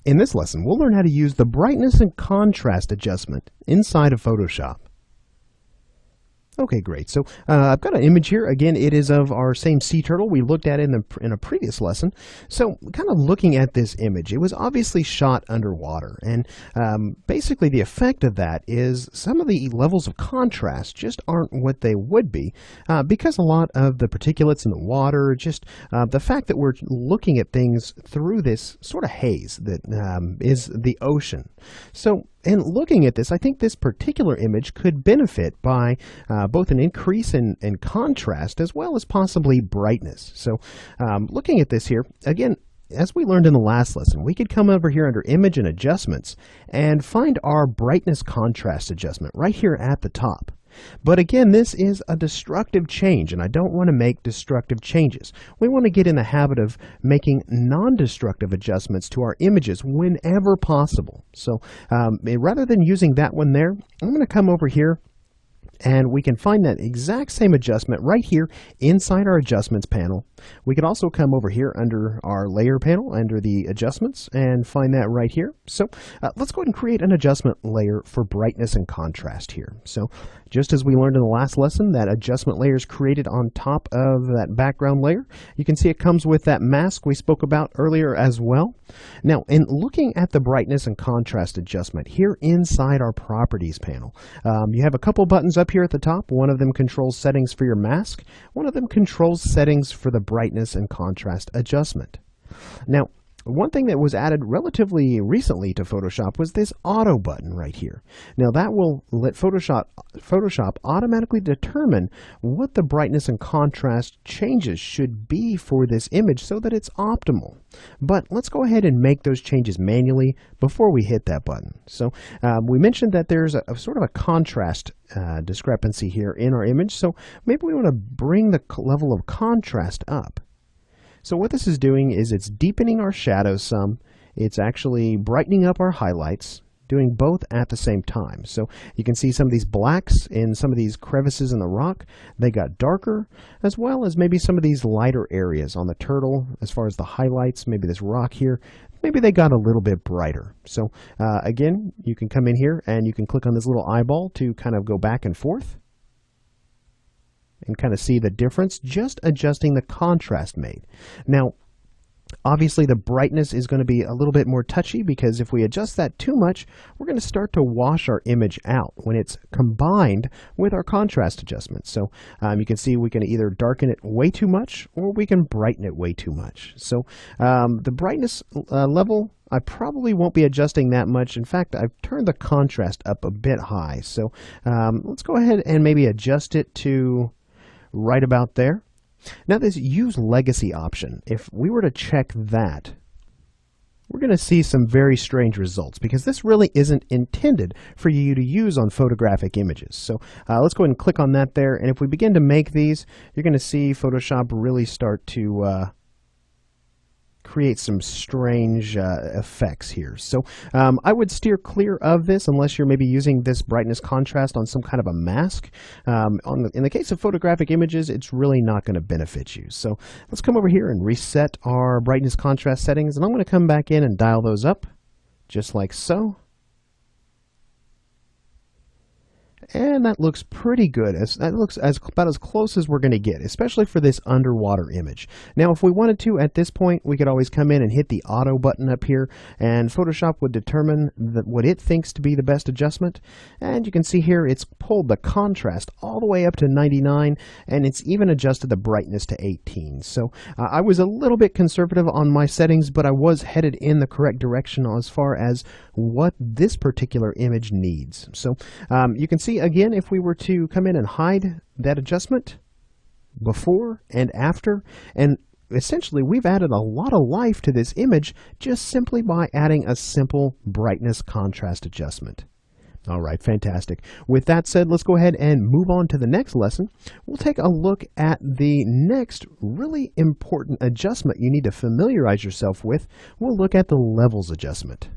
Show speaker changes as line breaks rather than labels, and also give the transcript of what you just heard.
In this lesson, we'll learn how to use the brightness and contrast adjustment inside of Photoshop. Okay, great. So I've got an image here. Again, it is of our same sea turtle we looked at in a previous lesson. So kind of looking at this image, it was obviously shot underwater. And basically the effect of that is some of the levels of contrast just aren't what they would be because a lot of the particulates in the water, just the fact that we're looking at things through this sort of haze that is the ocean. So in looking at this, I think this particular image could benefit by both an increase in contrast as well as possibly brightness. So looking at this here, again, as we learned in the last lesson, we could come over here under Image and Adjustments and find our brightness contrast adjustment right here at the top. But again, this is a destructive change, and I don't want to make destructive changes. We want to get in the habit of making non-destructive adjustments to our images whenever possible. So rather than using that one there, I'm going to come over here and we can find that exact same adjustment right here inside our adjustments panel. We can also come over here under our layer panel, under the adjustments, and find that right here. So let's go ahead and create an adjustment layer for brightness and contrast here. So just as we learned in the last lesson, that adjustment layer is created on top of that background layer. You can see it comes with that mask we spoke about earlier as well. Now, in looking at the brightness and contrast adjustment here inside our properties panel, you have a couple buttons up here at the top. One of them controls settings for your mask. One of them controls settings for the brightness and contrast adjustment. Now, one thing that was added relatively recently to Photoshop was this auto button right here. Now that will let Photoshop automatically determine what the brightness and contrast changes should be for this image so that it's optimal. But let's go ahead and make those changes manually before we hit that button. So we mentioned that there's a sort of a contrast discrepancy here in our image. So maybe we want to bring the level of contrast up. So what this is doing is it's deepening our shadows some. It's actually brightening up our highlights, doing both at the same time. So you can see some of these blacks in some of these crevices in the rock. They got darker, as well as maybe some of these lighter areas on the turtle as far as the highlights, maybe this rock here. Maybe they got a little bit brighter. So again, you can come in here and you can click on this little eyeball to kind of go back and forth and kind of see the difference, just adjusting the contrast made. Now, obviously the brightness is going to be a little bit more touchy because if we adjust that too much, we're going to start to wash our image out when it's combined with our contrast adjustments. So you can see we can either darken it way too much or we can brighten it way too much. So the brightness level, I probably won't be adjusting that much. In fact, I've turned the contrast up a bit high. So let's go ahead and maybe adjust it to right about there. Now this use legacy option, if we were to check that, we're going to see some very strange results because this really isn't intended for you to use on photographic images. So let's go ahead and click on that there, and if we begin to make these, you're going to see Photoshop really start to create some strange effects here. So I would steer clear of this unless you're maybe using this brightness contrast on some kind of a mask. In the case of photographic images, it's really not going to benefit you. So let's come over here and reset our brightness contrast settings, and I'm going to come back in and dial those up just like so. And that looks pretty good. That looks about as close as we're going to get, especially for this underwater image. Now, if we wanted to, at this point, we could always come in and hit the auto button up here, and Photoshop would determine what it thinks to be the best adjustment. And you can see here, it's pulled the contrast all the way up to 99, and it's even adjusted the brightness to 18. So I was a little bit conservative on my settings, but I was headed in the correct direction as far as what this particular image needs. So you can see again, if we were to come in and hide that adjustment before and after, and essentially we've added a lot of life to this image just simply by adding a simple brightness contrast adjustment. All right, fantastic. With that said, let's go ahead and move on to the next lesson. We'll take a look at the next really important adjustment you need to familiarize yourself with. We'll look at the levels adjustment.